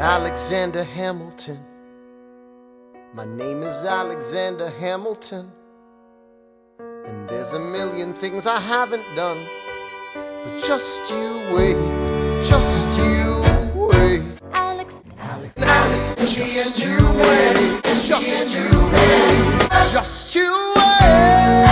Alexander Hamilton. My name is Alexander Hamilton, and there's a million things I haven't done. But just you wait, just you wait. Alex, just you wait, just you wait, just you wait.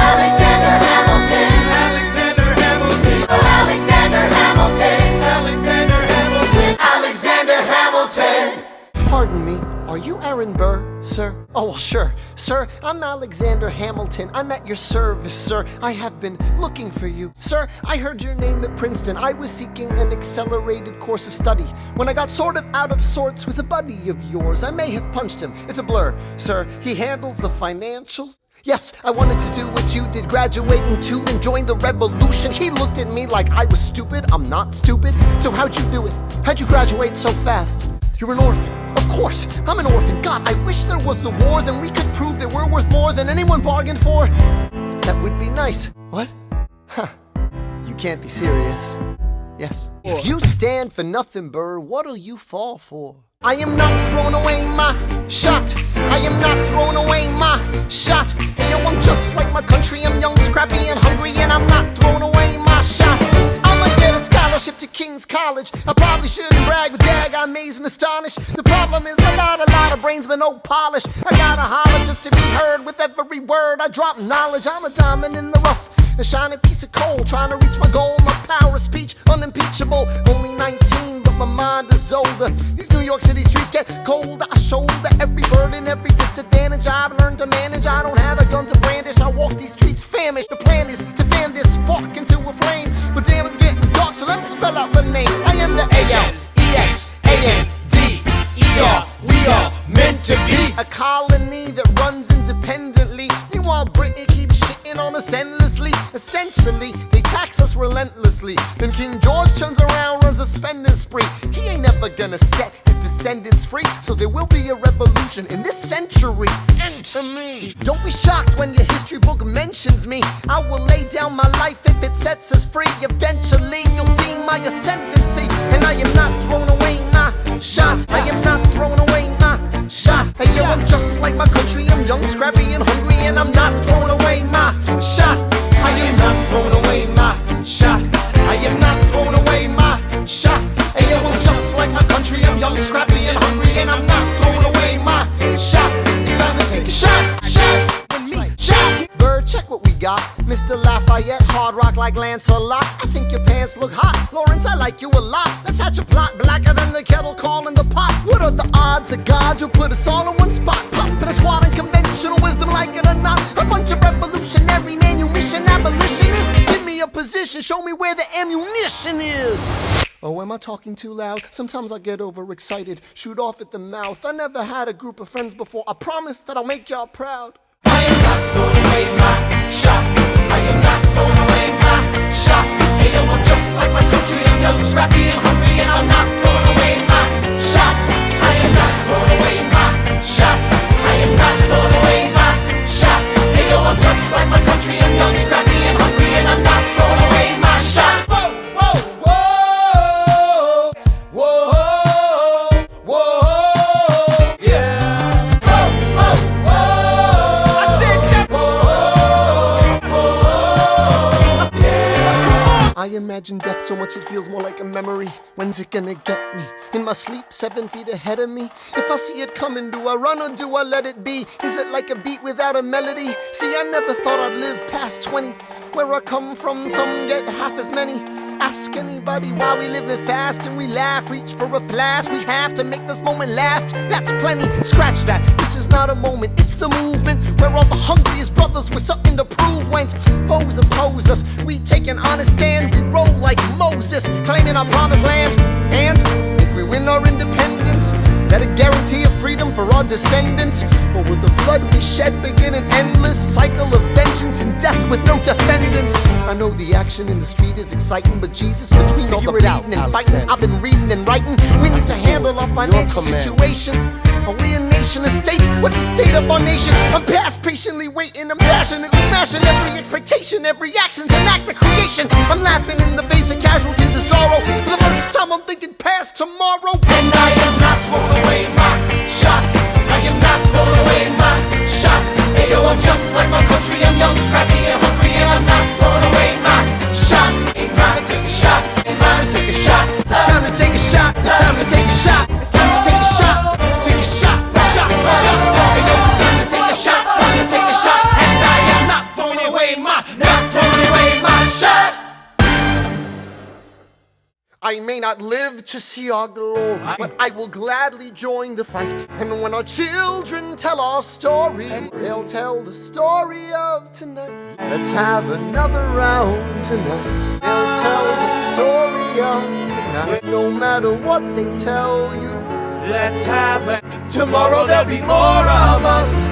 Alexander Hamilton, Alexander Hamilton, Alexander Hamilton, Alexander Hamilton, Alexander Hamilton. Pardon me, are you Aaron Burr, sir? Oh, well, sure. Sir, I'm Alexander Hamilton. I'm at your service, sir. I have been looking for you. Sir, I heard your name at Princeton. I was seeking an accelerated course of study. When I got sort of out of sorts with a buddy of yours, I may have punched him. It's a blur, sir. He handles the financials. Yes, I wanted to do what you did, graduate in 2 and join the revolution. He looked at me like I was stupid. I'm not stupid. So how'd you do it? How'd you graduate so fast? You're an orphan. Of course, I'm an orphan. God, I wish there was a war, then we could prove that we're worth more than anyone bargained for. That would be nice. What? Huh. You can't be serious. Yes. If you stand for nothing, Burr, what'll you fall for? I am not throwing away my shot. I am not throwing away my shot. And yo, I'm just like my country. I'm young, scrappy, and hungry, and I'm not throwing away my shot. I'ma get a scholarship to King's College. I probably shouldn't brag, but dag, I amaze and astonish. The problem is I got a lot of brains but no polish. I gotta holler just to be heard with every word. I drop knowledge. I'm a diamond in the rough, a shining piece of coal, trying to reach my goal. My power of speech, unimpeachable. Only 19, but my mind is older. These New York City streets get colder. I shoulder every burden, every disadvantage I've learned to manage. I don't have a gun to brandish. I walk these streets famished. The plan is to fan this spark into a flame. But damn, it's getting dark, so let me spell out the name. I am the A-L-E-X-A-N-D-E-R. We are meant to be a colony that runs independently. Meanwhile, Britain keeps shitting on us endlessly. Essentially, they tax us relentlessly. Then King George turns around, runs a spending spree. He ain't never gonna set his descendants free. So there will be a revolution in this century. Enter me. Don't be shocked when your history book mentions me. I will lay down my life if it sets us free. Eventually, you'll see my ascendancy. And I am not throwing away my shot. I am not throwing away my shot. Hey yo, I'm just like my country. I'm young, scrappy, and hungry, and I'm not throwing away my shot. I am not throwing away my shot. I am not throwing away my shot. Hey yo, I'm just like my country. I'm young, scrappy, and hungry, and I'm not throwing away my shot. It's time to take a shot. Shot. Bird, check what we got. Mr. Lafayette, hard rock like Lancelot. I think your pants look hot. Lawrence, I like you a lot. Let's hatch a plot blacker than the kettle calling the pot. What are the odds that God will put us all in one spot? Pop in a squad and conventional wisdom, like it or not. A bunch of revolutionary manumission abolitionists. Give me a position, show me where the ammunition is. Oh, am I talking too loud? Sometimes I get overexcited, shoot off at the mouth. I never had a group of friends before. I promise that I'll make y'all proud. I am not throwing away my shot. I am not throwing away my shot. Hey yo, I'm just like my country. I'm young, scrappy, and hungry, and I'm not throwing away my shot. I am not throwing away my shot. I am not throwing away my shot. Hey yo, I'm just like my country. I'm young, scrappy, and hungry, and I'm not throwing away my shot. Whoa, whoa, whoa, whoa, whoa, yeah. Whoa, whoa, whoa. I said shut. Whoa, whoa, yeah. I imagine death so much it feels more like a memory. When's it gonna get me? In my sleep, 7 feet ahead of me. If I see it coming, do I run or do I let it be? Is it like a beat without a melody? See, I never thought I'd live past 20. Where I come from, some get half as many. Ask anybody why we living fast and we laugh. Reach for a flash, we have to make this moment last. That's plenty, scratch that. This is not a moment, it's the movement. Where all the hungriest brothers with something to prove. When foes oppose us, we take an honest stand. We roll like Moses, claiming our promised land. And if we win our independence, is that a guarantee of freedom for our descendants? Or will the blood we shed begin an endless cycle of vengeance and death with no defendants? I know the action in the street is exciting, but Jesus, between all the bleeding and fighting, I've been reading and writing. We need to handle our financial situation. Are we a nation nation estates. What's the state of our nation? I'm past patiently waiting, I'm passionately smashing every expectation, every action's an act of creation. I'm laughing in the face of casualties of sorrow. For the first time I'm thinking past tomorrow. And I am not throwing away my shot. I am not throwing away my shot. Hey yo, I'm just like my country. I'm young, scrappy, and hungry, and I'm not throwing away my shot. Ain't time to take a shot. Ain't time to take a shot. It's time to take a shot. It's time to take a shot. It's time to take a shot. Take a shot, shot, shot. Hey yo, it's time to take a shot. Time to take a shot. And I am not throwing away my shot. I may not live to see our glory, but I will gladly join the fight. And when our children tell our story, they'll tell the story of tonight. Let's have another round tonight. They'll tell the story of tonight. No matter what they tell you, Let's have it. Tomorrow there'll be more of us.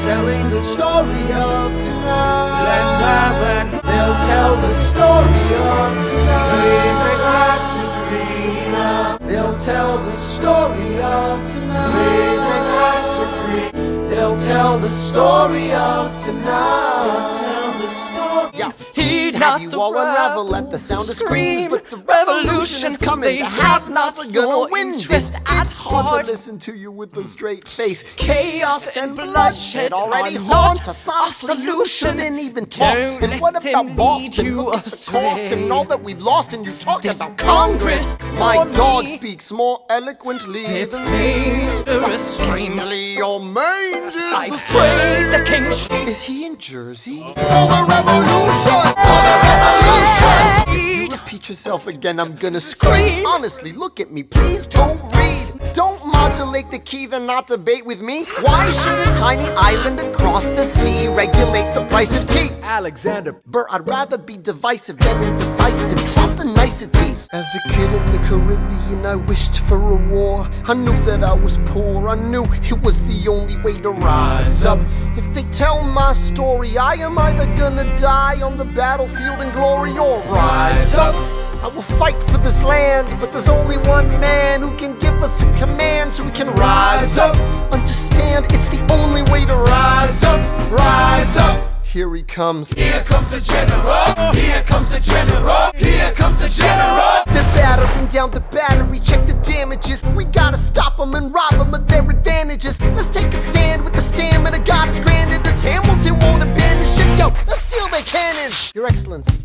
telling the story of tonight. Let's have it. They'll tell the story of Raise a tonight. glass to freedom. They'll tell the story of Raise a tonight. glass to freedom. They'll tell the story of tonight. Tell the story. Yeah. Heed Have not you the all unravel rebel at the sound of scream. screams? But the revolution is coming. They The have have-nots not are gonna your win. interest at It's hard heart. to listen to you with a straight face. Chaos and bloodshed already are haunt not us. Some a solution solution. and even talk. Don't And what let about them Boston? lead you Look at the astray. cost and all that we've lost. And you talk This about Congress. Congress My for dog me. speaks more eloquently It than me. made a restraint. Mainly your mange is I the pray same. the king shall Is he in Jersey? For the revolution! For the revolution! If you repeat yourself again, I'm gonna scream. Honestly, look at me, please don't read. Don't modulate the key, then not debate with me. Why should a tiny island across the sea regulate the price of tea? Alexander. Bert, I'd rather be divisive than indecisive. Drop the niceties. As a kid in the Caribbean, I wished for a war. I knew that I was poor. I knew it was the only way to rise up. If they tell my story, I am either gonna die on the battlefield in glory or rise up. I will fight for this land, but there's only one man who can give us a command so we can rise up. Understand, it's the only way to rise up. Rise up. Here he comes. Here comes the general. Here comes the general. Here comes the general. They're battering down the battery, check the damages. We gotta stop them and rob them of their advantages. Let's take a stand with the stamina God has granted us. Hamilton won't abandon ship, yo, let's steal their cannons. Your Excellency,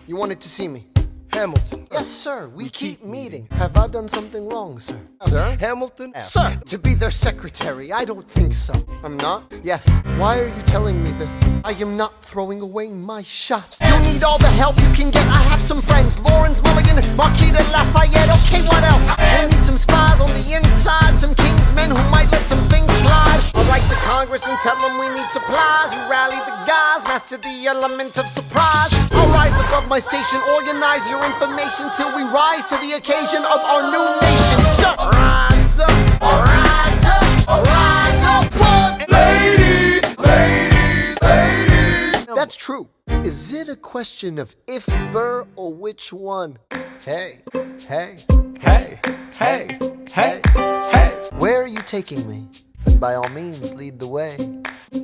you wanted to see me. Hamilton. Yes, sir, we keep meeting. Have I done something wrong, sir? Sir? Hamilton. Sir, to be their secretary, I don't think so. I'm not? Yes. Why are you telling me this? I am not throwing away my shots. You need all the help you can get. I have some friends. Lawrence Mulligan, Marquis de Lafayette. Okay, what else? We'll need some spies on the inside. Some kingsmen who might let some things slide. I'll write to Congress and tell them we need supplies. You rally the guys, master the element of surprise. I'll rise above my station, organize your information till we rise to the occasion of our new nation. So, rise up, rise up, rise up, what? Ladies, ladies, ladies. That's true. Is it a question of if, Burr, or which one? Hey, hey, hey, hey, hey, hey. Where are you taking me? Then by all means, lead the way.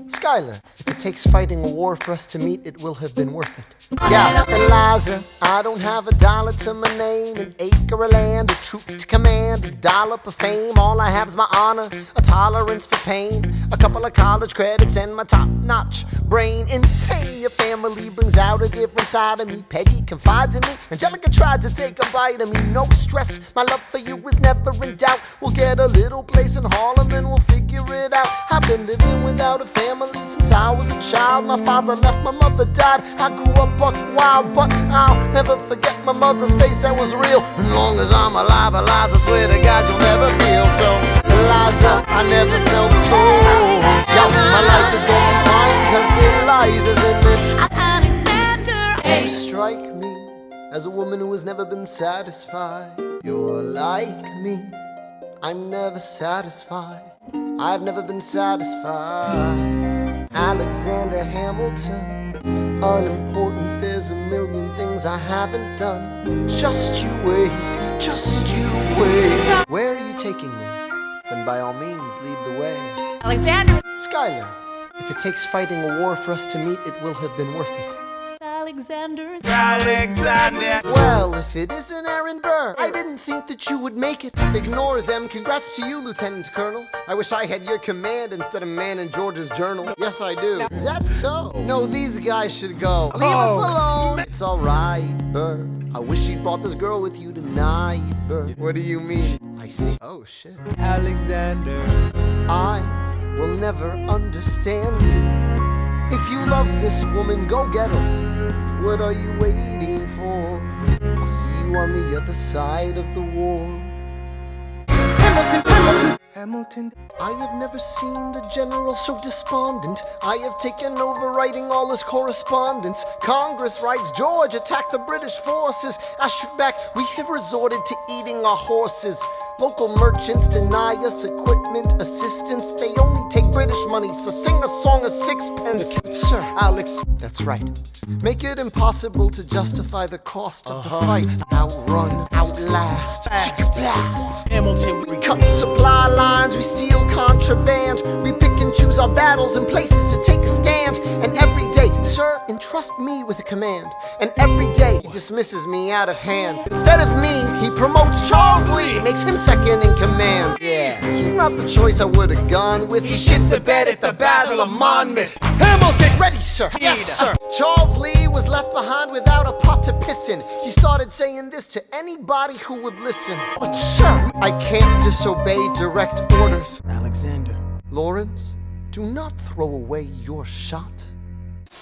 Skylar, if it takes fighting a war for us to meet, it will have been worth it. Yeah, Eliza, I don't have a dollar to my name, an acre of land, a troop to command, a dollop of fame. All I have is my honor, a tolerance for pain, a couple of college credits, and my top-notch brain. Insane, your family brings out a different side of me. Peggy confides in me, Angelica tried to take a bite of me. No stress, my love for you is never in doubt. We'll get a little place in Harlem and we'll figure it out. I've been living without a family since I was a child. My father left, my mother died. I grew up buck wild, but I'll never forget my mother's face, that was real. As long as I'm alive, Eliza, swear to God you'll never feel so. Eliza, I never felt so. Yo, my life is going fine, cause Eliza's in it. You strike me as a woman who has never been satisfied. You're like me, I'm never satisfied. I've never been satisfied. Alexander Hamilton, unimportant, there's a million things I haven't done. Just you wait, just you wait. Where are you taking me? then by all means lead the way. Alexander. Skylar, if it takes fighting a war for us to meet, it will have been worth it. Alexander. Well, if it isn't Aaron Burr, I didn't think that you would make it. Ignore them. Congrats to you, Lieutenant Colonel. I wish I had your command instead of man in George's journal. Yes, I do. Is that so? No, these guys should go. Leave us alone. It's all right, Burr. I wish you'd brought this girl with you tonight, Burr. What do you mean? I see. Oh, shit. Alexander. I will never understand you. If you love this woman, go get her. What are you waiting for? I'll see you on the other side of the war. Hamilton, Hamilton, Hamilton. I have never seen the general so despondent. I have taken over writing all his correspondence. Congress writes, George attacked the British forces. I shoot back, we have resorted to eating our horses. Local merchants deny us equipment assistance. They only take British money, so sing a song of sixpence. Sir, Alex, that's right. Make it impossible to justify the cost of the fight. Outrun, outlast, blast. Hamilton. We cut supply lines, we steal contraband. We pick and choose our battles and places to take a stand. And every day, sir, entrust me with a command. And every day, he dismisses me out of hand. Instead of me, he promotes Charles Lee, makes him second in command. Yeah, he's not the choice I would have gone with. He shits the bed at the Battle of Monmouth. Hamilton, ready, sir. Yes, sir. Charles Lee was left behind without a pot to piss in. He started saying this to anybody who would listen. But sir, I can't disobey direct orders. Alexander. Lawrence, do not throw away your shot.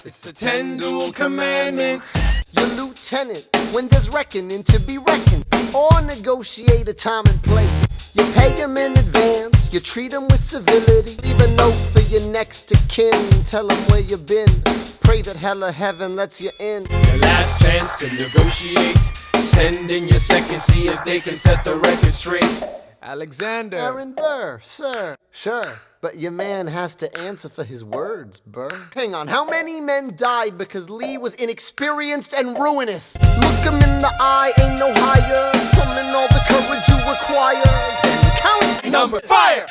It's the 10 dual commandments. Your lieutenant, when there's reckoning to be reckoned, or negotiate a time and place. You pay him in advance, you treat him with civility. Leave a note for your next of kin, tell him where you've been. Pray that hell or heaven lets you in. Your last chance to negotiate. Send in your second, see if they can set the record straight. Alexander. Aaron Burr, sir. Sure, but your man has to answer for his words, Burr. Hang on, how many men died because Lee was inexperienced and ruinous? Look him in the eye, ain't no higher. Summon all the courage you require. Then count number, fire!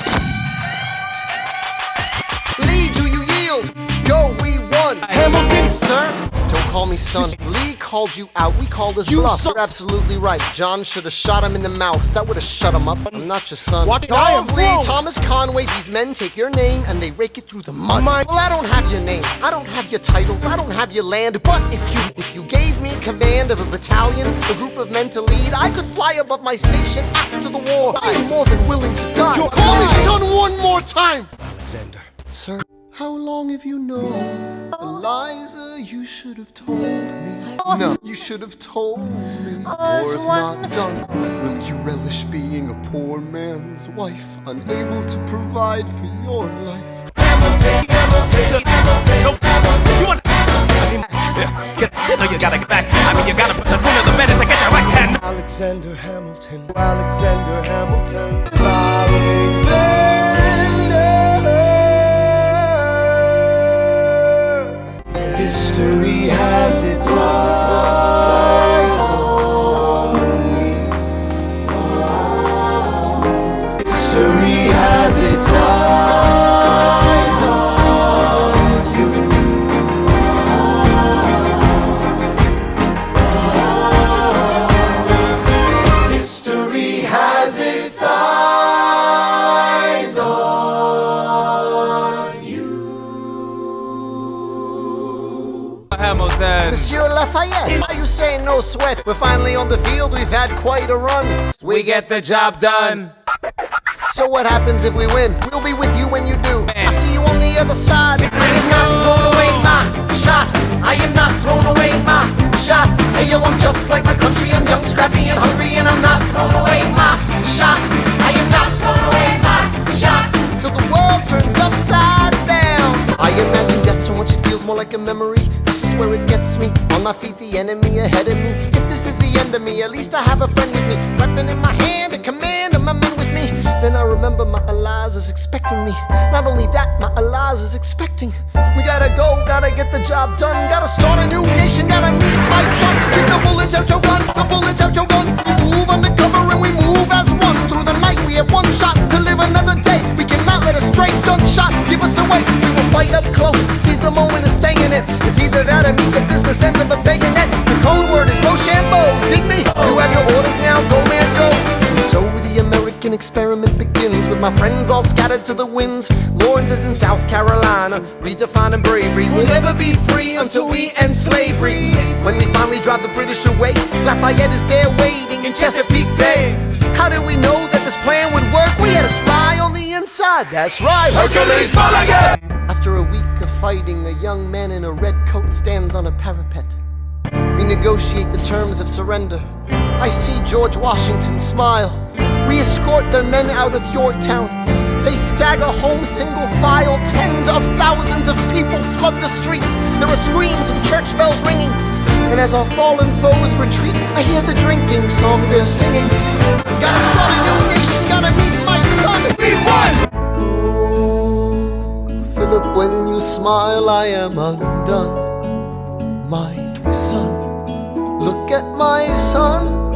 Lee, do you yield? Go, we won. Hamilton, sir. Don't call me son. Lee called you out. We called his bluff. You're absolutely right. John should have shot him in the mouth. That would have shut him up. I'm not your son. Charles Lee, Thomas Conway, these men take your name and they rake it through the mud. Well, I don't have your name. I don't have your titles. I don't have your land. But if you gave me command of a battalion, a group of men to lead, I could fly above my station after the war. I am more than willing to die. Call me son one more time. Alexander. Sir, how long have you known? Eliza, you should have told me. No, you should have told me. War's not done. Will you relish being a poor man's wife, unable to provide for your life? Hamilton, Hamilton, Hamilton, Hamilton. You want? You gotta get back. I mean, you gotta put the sooner the better to get your right hand. Alexander Hamilton. Alexander Hamilton. Alexander. History has its eyes on me. History has its eyes on you. History has its eyes on you. Hamilton. Monsieur Lafayette, why you saying no sweat? We're finally on the field, we've had quite a run. We get the job done. So what happens if we win? We'll be with you when you do. I'll see you on the other side. I am not throwing away my shot. I am not throwing away my shot. Hey yo, I'm just like my country. I'm young, scrappy, and hungry, and I'm not throwing away my shot. I am not throwing away my shot. Till the world turns upside down. I imagine death so much it feels more like a memory. This is where it gets me. On my feet, the enemy ahead of me. If this is the end of me, at least I have a friend with me. Weapon in my hand, a command of my men with me. Then I remember my Eliza's expecting me. Not only that, my Eliza's expecting. We gotta go, gotta get the job done. Gotta start a new nation, gotta meet my son. Kick the bullets out your gun, the bullets out your gun. We move undercover and we move as one. Through the night we have one shot to live another straight gunshot, give us away. We will fight up close, seize the moment and stay in it. It's either that or meet the business end of a bayonet. The code word is Rochambeau, dig me? You have your orders now, go man, go. And so the American experiment begins, with my friends all scattered to the winds. Lawrence is in South Carolina, redefining bravery. We'll never be free until we end slavery. When we finally drive the British away, Lafayette is there waiting in Chesapeake Bay. How did we know that this plan would work? We had a spy on the inside, that's right, Hercules Mulligan! After a week of fighting, a young man in a red coat stands on a parapet. We negotiate the terms of surrender. I see George Washington smile. We escort their men out of Yorktown. They stagger home single file. Tens of thousands of people flood the streets. There are screams and church bells ringing. And as our fallen foes retreat, I hear the drinking song they're singing. Gotta start a new nation, gotta meet my son. We won! Ooh, Philip, when you smile, I am undone. My son, look at my son.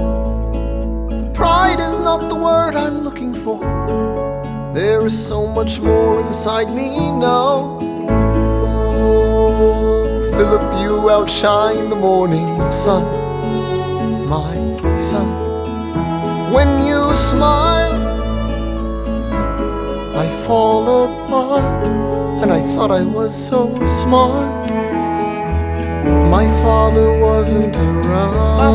Pride is not the word I'm looking for. There is so much more inside me now. Oh, Philip, you outshine the morning sun. My son, when you smile, I fall apart. And I thought I was so smart. My father wasn't around.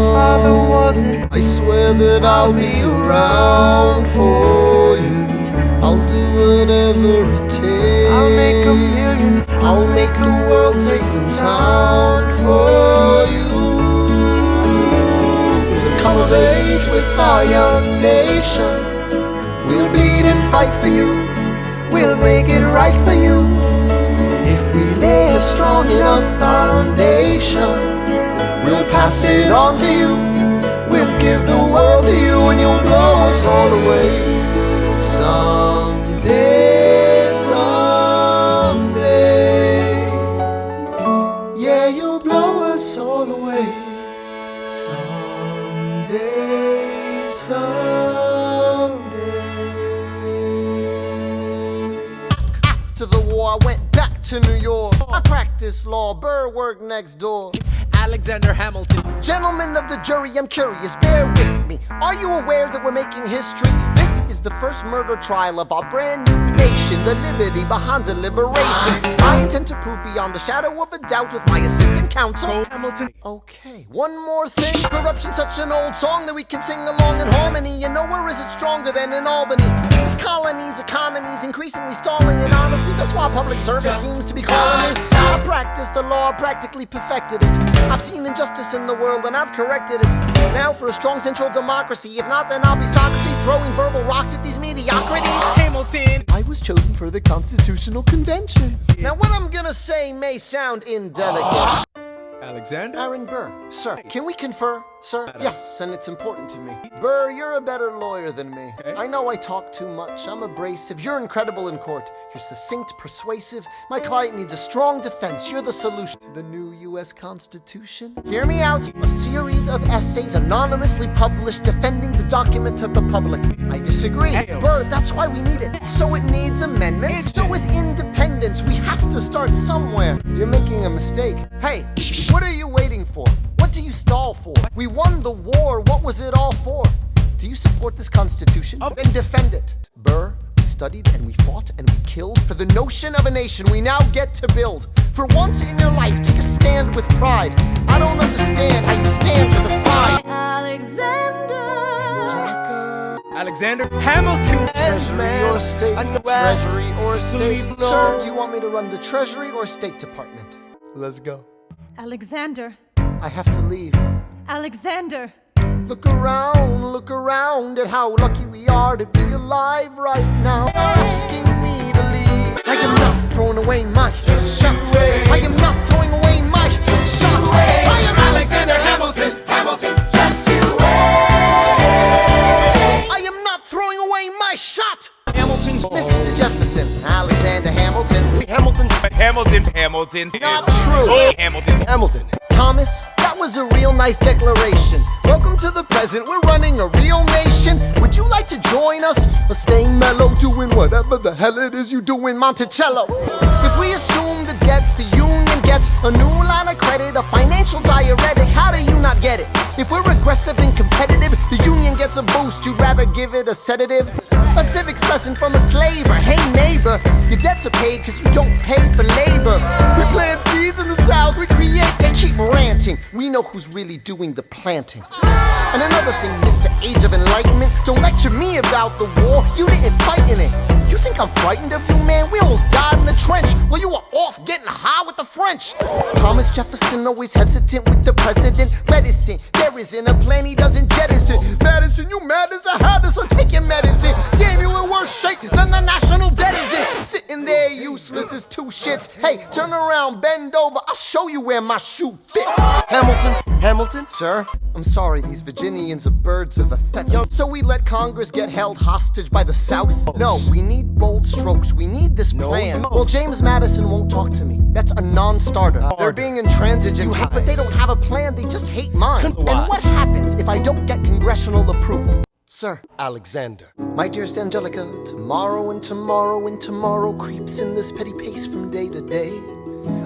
I swear that I'll be around for you. I'll do whatever it takes. I'll make a million. I'll make the world safe and sound for you. We'll come of age with our young nation. We'll bleed and fight for you. We'll make it right for you. If we lay a strong enough foundation, we'll pass it on to you. We'll give the world to you, and you'll blow us all away. Someday, someday, yeah, you'll blow us all away. Someday, someday. After the war, I went back to New York. I practiced law, Burr worked next door. Alexander Hamilton. Gentlemen of the jury, I'm curious, bear with me. Are you aware that we're making history? This is the first murder trial of our brand new nation, the liberty behind deliberation. I intend to prove beyond the shadow of a doubt with my assistant counsel, Hamilton. Okay, one more thing. Corruption's such an old song that we can sing along in harmony. You know, where is it stronger than in Albany? This colony's economy's increasingly stalling, and honestly, that's why public service seems to be calling me. I practiced the law, practically perfected it. I've seen injustice in the world and I've corrected it. Now for a strong central democracy. If not, then I'll be Socrates throwing verbal rocks at these mediocrities. Hamilton. I was chosen for the Constitutional Convention. Now what I'm gonna say may sound indelicate. Alexander? Aaron Burr, sir, can we confer, sir? Yes, and it's important to me. Burr, you're a better lawyer than me. Okay. I know I talk too much, I'm abrasive. You're incredible in court. You're succinct, persuasive. My client needs a strong defense. You're the solution. The new U.S. Constitution? Hear me out. A series of essays anonymously published defending the document to the public. I disagree. Burr, that's why we need it. So it needs amendments. So is independence. We have to start somewhere. You're making a mistake. Hey, what are you waiting for? What do you stall for? We won the war. What was it all for? Do you support this Constitution? Then defend it. Burr, we studied and we fought and we killed for the notion of a nation we now get to build. For once in your life, take a stand with pride. I don't understand how you stand to the side. Alexander Hamilton. Treasury or state? Treasury or state? Sir, do you want me to run the Treasury or State Department? Let's go. Alexander. I have to leave. Alexander. Look around at how lucky we are to be alive right now. You're asking me to leave. I am not throwing away my shot. I am not throwing away my shot. I am Alexander Hamilton, Hamilton, just you I am not throwing away my shot. Hamilton's Mr. Jefferson, Alexander Hamilton. Hamilton. Hamilton. Not true. Hamilton. Hamilton. Thomas, that that was a real nice declaration. Welcome to the present, we're running a real nation. Would you like to join us? Or stay mellow, doing whatever the hell it is you do in Monticello? If we assume the debts the union gets, a new line of credit, a financial diuretic, how do you not get it? If we're aggressive and competitive, the union gets a boost, you'd rather give it a sedative? A civics lesson from a slaver. Hey neighbor, your debts are paid cause you don't pay for labor. We plant seeds in the south, we create, they keep ranting. We know who's really doing the planting. And another thing, Mr. Age of Enlightenment, don't lecture me about the war, you didn't fight in it. You think I'm frightened of you, man? We almost died in the trench while you were off getting high with the French. Thomas Jefferson always hesitant with the president, reticent. There isn't a plan he doesn't jettison. Madison, you mad as a hatter, so take your medicine. Damn, you in worse shape than the national debt is in. Sitting there useless as two shits. Hey, turn around, bend over, I'll show you where my shoe fits. Hamilton, sir, I'm sorry, these Virginians are birds of a feather. So we let Congress get held hostage by the South? No, we need bold strokes, we need this plan. Well, James Madison won't talk to me, that's a non-starter. They're being intransigent, but they don't have a plan, they just hate mine. And what happens if I don't get congressional approval? Sir. Alexander. My dearest Angelica, tomorrow and tomorrow and tomorrow creeps in this petty pace from day to day.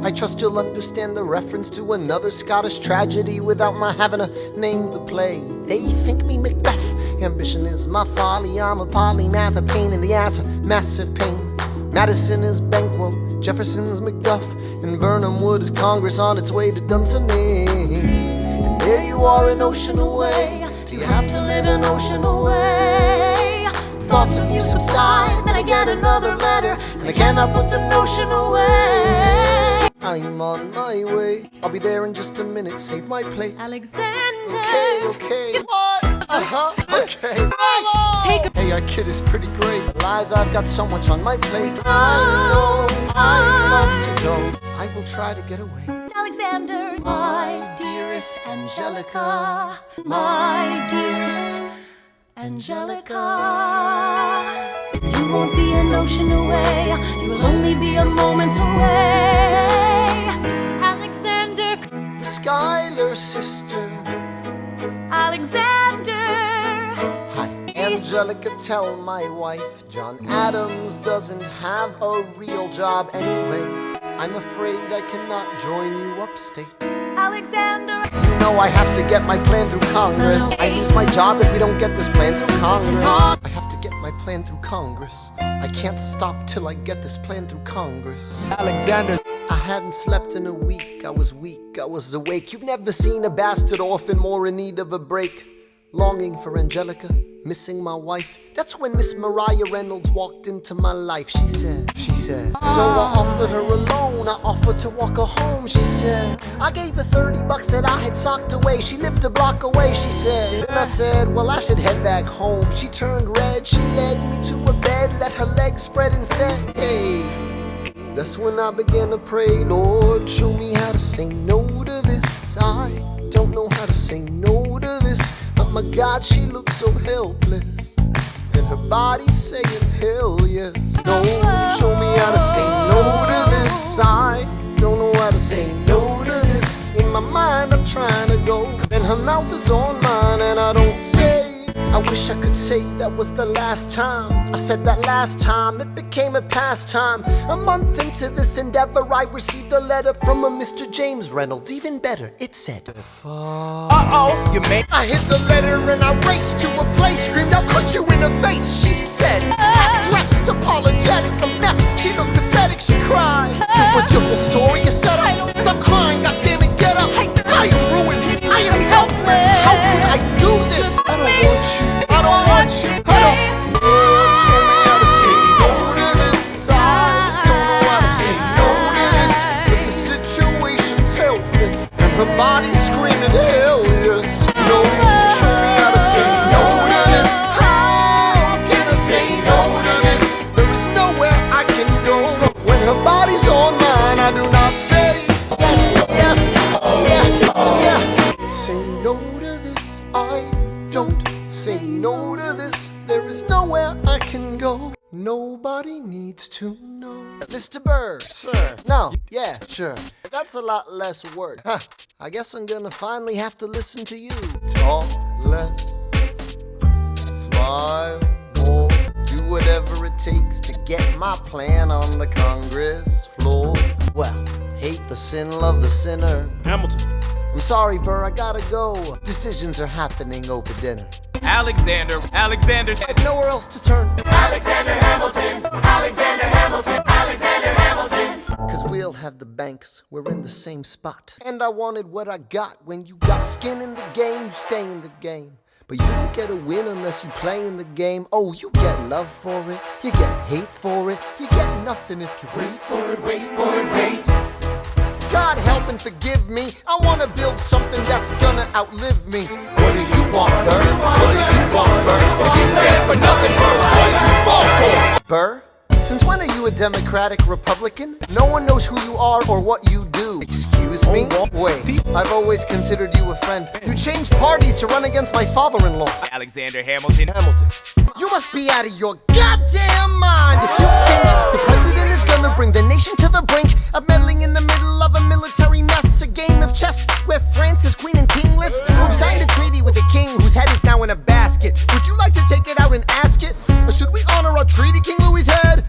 I trust you'll understand the reference to another Scottish tragedy without my having to name the play. They think me Macbeth, ambition is my folly, I'm a polymath, a pain in the ass, a massive pain. Madison is Banquo, Jefferson's Macduff, and Burnham Wood is Congress on its way to Dunsinane. And there you are an ocean away, do you have to live an ocean away? Thoughts of you subside, then I get another letter, and I cannot put the notion away. I'm on my way, I'll be there in just a minute, save my plate. Alexander. Okay. What? Okay. Take a Hey, our kid is pretty great. Lies, I've got so much on my plate. I know I love to go. I will try to get away. Alexander. My dearest Angelica, my dearest Angelica. You won't be an ocean away, you will only be a moment away. Alexander. The Schuyler sisters. Alexander. Hi, Angelica, tell my wife John Adams doesn't have a real job anyway. I'm afraid I cannot join you upstate. Alexander. You know I have to get my plan through Congress. I lose my job if we don't get this plan through Congress. I have to get my plan through Congress. I can't stop till I get this plan through Congress. Alexander. I hadn't slept in a week, I was weak, I was awake. You've never seen a bastard orphan more in need of a break. Longing for Angelica, missing my wife. That's when Miss Mariah Reynolds walked into my life. She said, so I offered her a loan, I offered to walk her home. She said, I gave her $30 that I had socked away. She lived a block away, she said. And I said, well, I should head back home. She turned red, she led me to her bed, let her legs spread and said, hey. That's when I began to pray, Lord, show me how to say no to this. I don't know how to say no to this. Oh my God, she looks so helpless, and her body's saying hell yes. Don't show me how to say no to this. I don't know how to say no to this. In my mind I'm trying to go, and her mouth is on mine, and I don't say. I wish I could say that was the last time I said that last time, it became a pastime. A month into this endeavor, I received a letter from a Mr. James Reynolds. Even better, it said, Uh-oh, you made. I hit the letter and I raced to a place, screamed, I'll cut you in the face, she said. Half-dressed, apologetic, a mess, she looked pathetic, she cried. So what's your whole story, you said? Stop crying, goddammit, get up. I am ruined, I am helpless, how could I do this? I don't want you, I don't want you, I don't. Lord, show me how to say no to this. I don't know how to say no to this, but the situation's helpless, and her body's screaming hell yes. No, show me how to say no to this. How can I say no to this? nobody needs to know. Mr. Burr, sir. No, yeah, sure. That's a lot less work. Huh. I guess I'm gonna finally have to listen to you. Talk less, smile more, do whatever it takes to get my plan on the Congress floor. Well, hate the sin, love the sinner. Hamilton. I'm sorry, Burr, I gotta go. Decisions are happening over dinner. Alexander said Nowhere else to turn. Alexander Hamilton, Alexander Hamilton, Alexander Hamilton. Cause we'll have the banks, we're in the same spot. And I wanted what I got. When you got skin in the game, you stay in the game. But you don't get a win unless you play in the game. Oh, you get love for it, you get hate for it, you get nothing if you wait for it, wait for it, wait. God help and forgive me, I wanna build something that's gonna outlive me. What do you want, Burr? What do you want, Burr? If you stand for nothing, Burr, what do you fall for? Burr? Since when are you a Democratic Republican? No one knows who you are or what you do. Excuse me? Wait, I've always considered you a friend. You changed parties to run against my father-in-law. Alexander Hamilton. You must be out of your goddamn mind if you think the president is gonna bring the nation to the brink of meddling in the middle of a military mess. A game of chess where France is queen and kingless. Who signed a treaty with a king whose head is now in a basket. Would you like to take it out and ask it? Or should we honor our treaty, King Louis's head?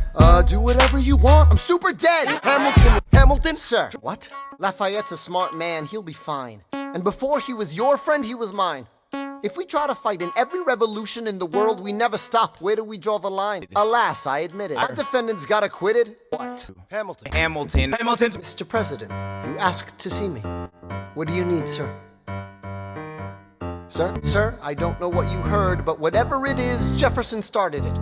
Do whatever you want, I'm super dead. Hamilton, sir. What? Lafayette's a smart man, he'll be fine. And before he was your friend, he was mine. If we try to fight in every revolution in the world, we never stop. Where do we draw the line? Alas, I admit it. Our defendants got acquitted. What? Hamilton. Mr. President, you asked to see me. What do you need, sir? Sir, I don't know what you heard, but whatever it is, Jefferson started it.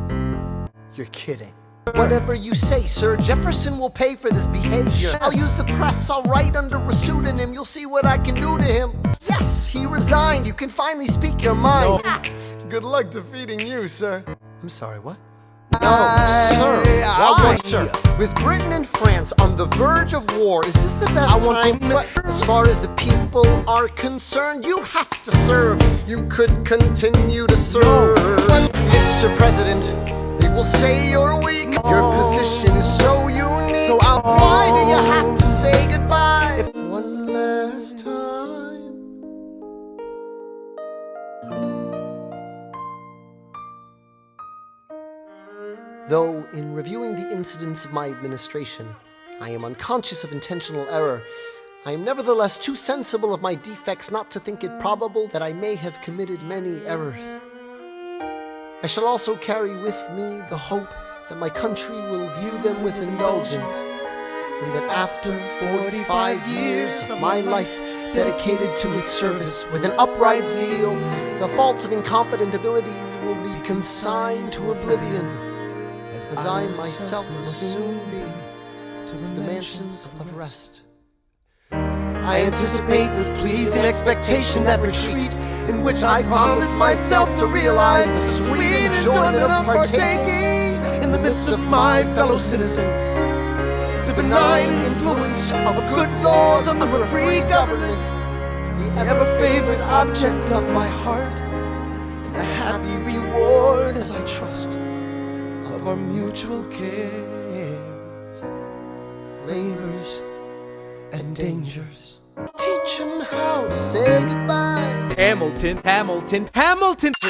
You're kidding. Whatever you say, sir, Jefferson will pay for this behavior. I'll use the press, I'll write under a pseudonym. You'll see what I can do to him. Yes, he resigned. You can finally speak your mind. Good luck defeating you, sir. I'm sorry, what? No, sir. Why, sir? With Britain and France on the verge of war, is this the best time? As far as the people are concerned, you have to serve. You could continue to serve. Mr. President, they will say you're weak. Your position is so unique. So why do you have to say goodbye? If one last time. Though, in reviewing the incidents of my administration, I am unconscious of intentional error, I am nevertheless too sensible of my defects not to think it probable that I may have committed many errors. I shall also carry with me the hope that my country will view them with indulgence, and that after 45 years of my life dedicated to its service with an upright zeal, the faults of incompetent abilities will be consigned to oblivion, as I myself will soon be to the mansions of rest. I anticipate with pleasing expectation that retreat in which I promise myself to realize the sweet enjoyment of partaking in the midst of my fellow citizens, the benign influence of good laws under a free government, the ever-favorite object of my heart, and the happy reward, as I trust, of our mutual cares, labors, and dangers. Teach him how to say goodbye. Hamilton. Sit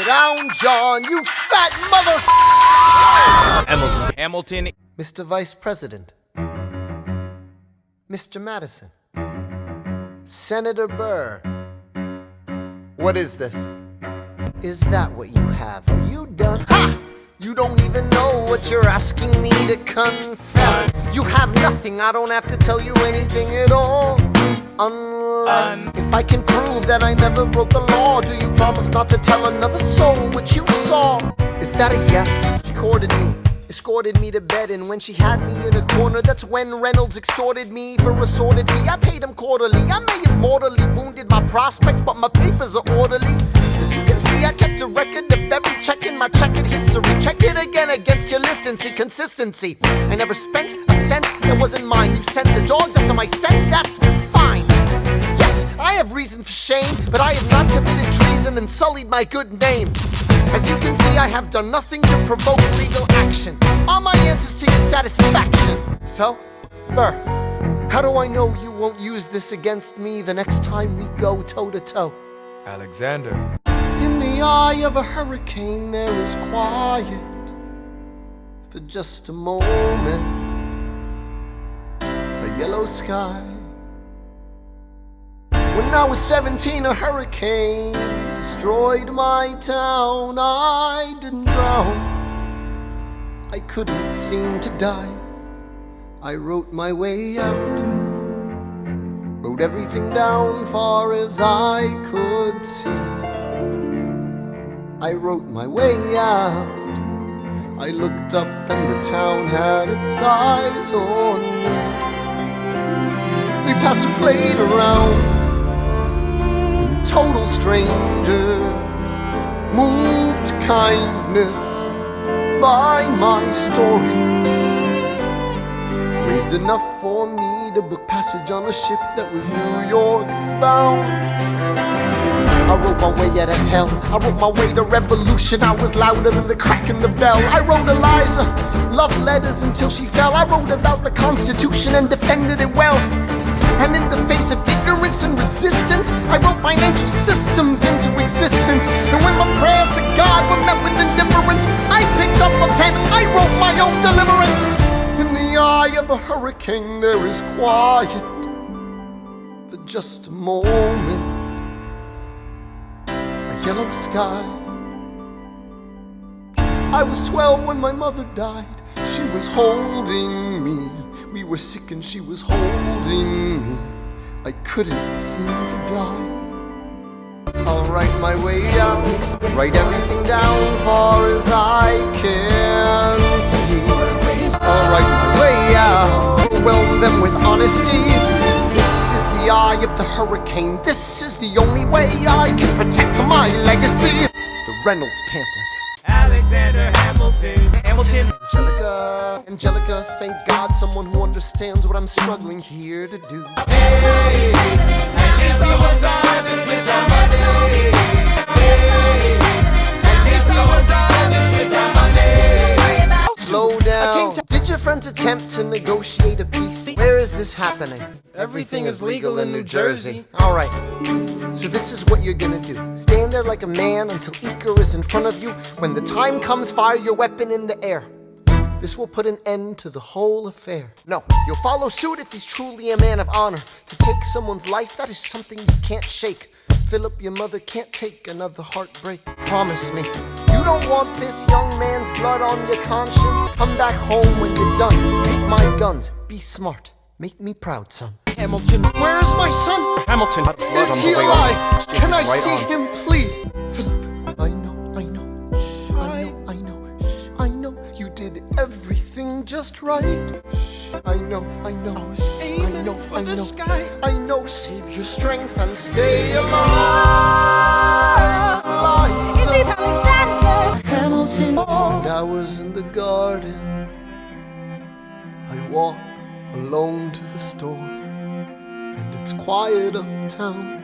down, John, you fat mother. Hamilton. Mr. Vice President, Mr. Madison, Senator Burr. What is this? Is that what you have? Are you done? Ha! You don't even know what you're asking me to confess. You have nothing, I don't have to tell you anything at all. Unless if I can prove that I never broke the law, do you promise not to tell another soul what you saw? Is that a yes? She courted me, escorted me to bed, and when she had me in a corner, that's when Reynolds extorted me for a sordid fee. I paid him quarterly. I may have mortally wounded my prospects, but my papers are orderly. As you can see, I kept a record of every check in my checkered history. Check it again against your list and see consistency. I never spent a cent that wasn't mine. You sent the dogs after my scent, that's fine. Yes, I have reason for shame, but I have not committed treason and sullied my good name. As you can see, I have done nothing to provoke legal action. All my answers to your satisfaction. So, Burr, how do I know you won't use this against me the next time we go toe-to-toe? Alexander. In the eye of a hurricane there is quiet for just a moment. A yellow sky. When I was 17, a hurricane destroyed my town. I didn't drown, I couldn't seem to die. I wrote my way out, wrote everything down far as I could see. I wrote my way out. I looked up and the town had its eyes on me. They passed a plate around, and total strangers moved to kindness by my story. Raised enough for me to book passage on a ship that was New York bound. I wrote my way out of hell, I wrote my way to revolution. I was louder than the crack in the bell. I wrote Eliza love letters until she fell. I wrote about the Constitution and defended it well. And in the face of ignorance and resistance, I wrote financial systems into existence. And when my prayers to God were met with indifference, I picked up a pen, I wrote my own deliverance. In the eye of a hurricane there is quiet for just a moment. A yellow sky. I was 12 when my mother died. She was holding me. We were sick and she was holding me. I couldn't seem to die. I'll write my way out, write everything down far as I can see. I'll write my way out, overwhelm them with honesty. This is the eye of the hurricane. This is the only way I can protect my legacy. The Reynolds pamphlet. Alexander Hamilton. Angelica, thank God, someone who understands what I'm struggling here to do. Hey, at least he was honest with our money. Hey, at least he was honest with our money. Slow down. Did your friends attempt to negotiate a peace? Where is this happening? Everything is legal in New Jersey. Alright, so this is what you're gonna do. Stand there like a man until Iker is in front of you. When the time comes, fire your weapon in the air. This will put an end to the whole affair. No, you'll follow suit if he's truly a man of honor. To take someone's life, that is something you can't shake. Philip, your mother can't take another heartbreak. Promise me, you don't want this young man's blood on your conscience. Come back home when you're done. Take my guns, be smart, make me proud, son. Hamilton. Where is my son? Hamilton. Is he alive? Can I see him, please? Philip, I know. You did everything just right. I know. I was aiming for the sky. I know. Save your strength and stay alive. Is it Alexander Hamilton? Spend hours in the garden. I walk alone to the store, and it's quiet uptown.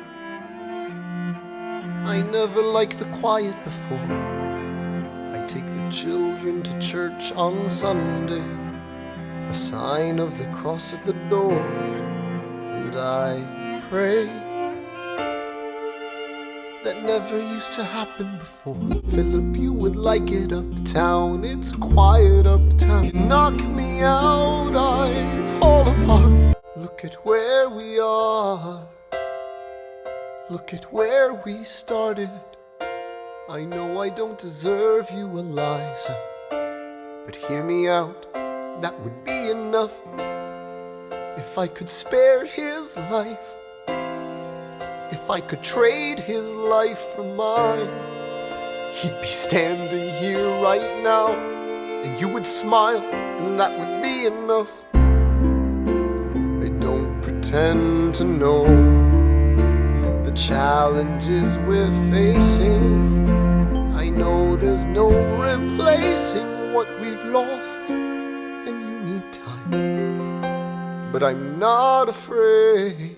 I never liked the quiet before. I take the children to church on Sunday, a sign of the cross at the door, and I pray. That never used to happen before. Philip, you would like it uptown. It's quiet uptown. You knock me out, I fall apart. Look at where we are. Look at where we started. I know I don't deserve you, Eliza, but hear me out, that would be enough. If I could spare his life, if I could trade his life for mine, he'd be standing here right now, and you would smile, and that would be enough. I don't pretend to know the challenges we're facing. I know there's no replacing what we've lost, and you need time. But I'm not afraid.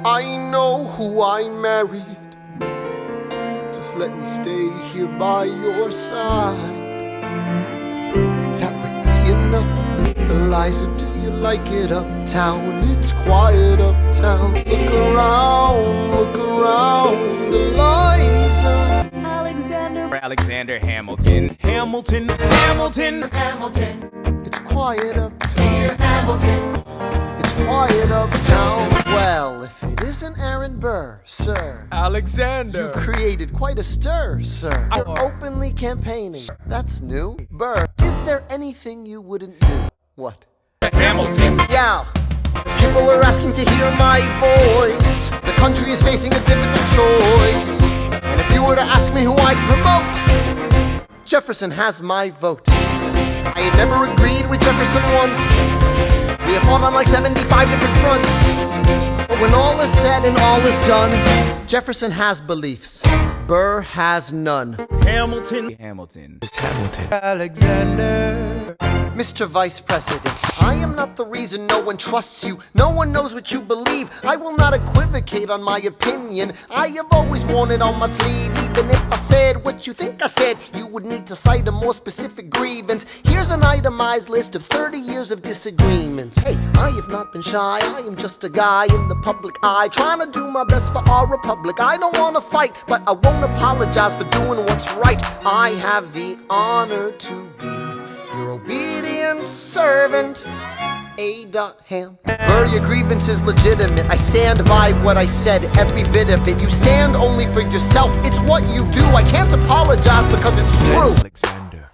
I know who I married to just let me stay here by your side. That would be enough. Eliza, do you like it uptown? It's quiet uptown. Look around, Eliza. Alexander Hamilton. Hamilton. It's quiet uptown. Dear Hamilton, It's quiet uptown. Well, if it isn't Aaron Burr, sir, Alexander. you've created quite a stir, sir. You're openly campaigning. That's new. Burr, is there anything you wouldn't do? What? Hamilton. Yeah. People are asking to hear my voice. The country is facing a difficult choice. And if you were to ask me who I'd promote, Jefferson has my vote. I had never agreed with Jefferson once. We have fought on like 75 different fronts. But when all is said and all is done, Jefferson has beliefs. Burr has none. Hamilton. Alexander. Mr. Vice President, I am not the reason no one trusts you. No one knows what you believe. I will not equivocate on my opinion. I have always worn it on my sleeve. Even if I said what you think I said, you would need to cite a more specific grievance. Here's an itemized list of 30 years of disagreements. Hey, I have not been shy. I am just a guy in the public eye, trying to do my best for our republic. I don't want to fight, but I won't apologize for doing what's right. I have the honor to be your obedient servant, A. Ham. Burr, your grievance is legitimate. I stand by what I said, every bit of it. You stand only for yourself. It's what you do. I can't apologize because it's true. Alexander.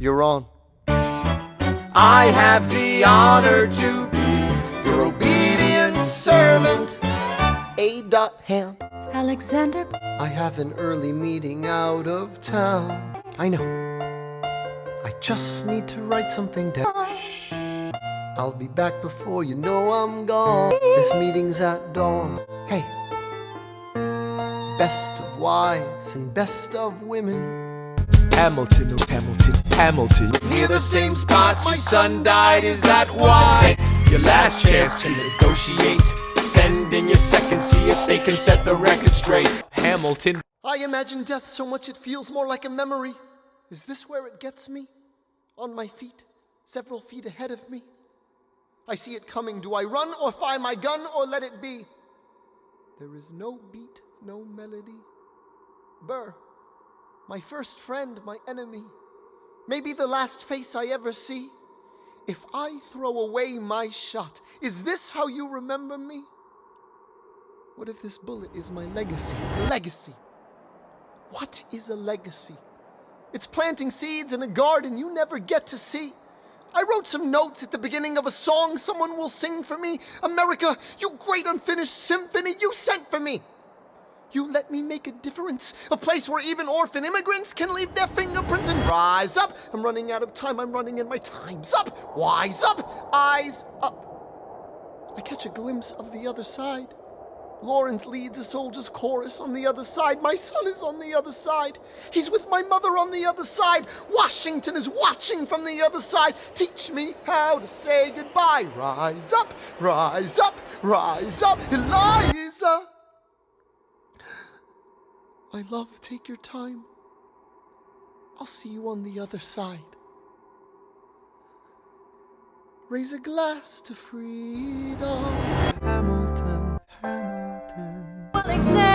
You're on. I have the honor to be your obedient servant, A. Ham. Alexander, I have an early meeting out of town. I know. I just need to write something down. I'll be back before you know I'm gone. This meeting's at dawn. Hey, best of wives and best of women. Hamilton. near the same spot your son died, is that why? Your last chance to negotiate. Send in your second, see if they can set the record straight. Hamilton. I imagine death so much it feels more like a memory. Is this where it gets me? On my feet, several feet ahead of me. I see it coming. Do I run or fire my gun or let it be? There is no beat, no melody. Burr, my first friend, my enemy. Maybe the last face I ever see. If I throw away my shot, is this how you remember me? What if this bullet is my legacy? Legacy. What is a legacy? It's planting seeds in a garden you never get to see. I wrote some notes at the beginning of a song someone will sing for me. America, you great unfinished symphony you sent for me. You let me make a difference, a place where even orphan immigrants can leave their fingerprints and rise up. I'm running out of time, I'm running and my time's up. Wise up, eyes up. I catch a glimpse of the other side. Lawrence leads a soldier's chorus on the other side. My son is on the other side. He's with my mother on the other side. Washington is watching from the other side. Teach me how to say goodbye. Rise up, rise up, rise up, Eliza. My love, take your time. I'll see you on the other side. Raise a glass to freedom. Hamilton. Alexander.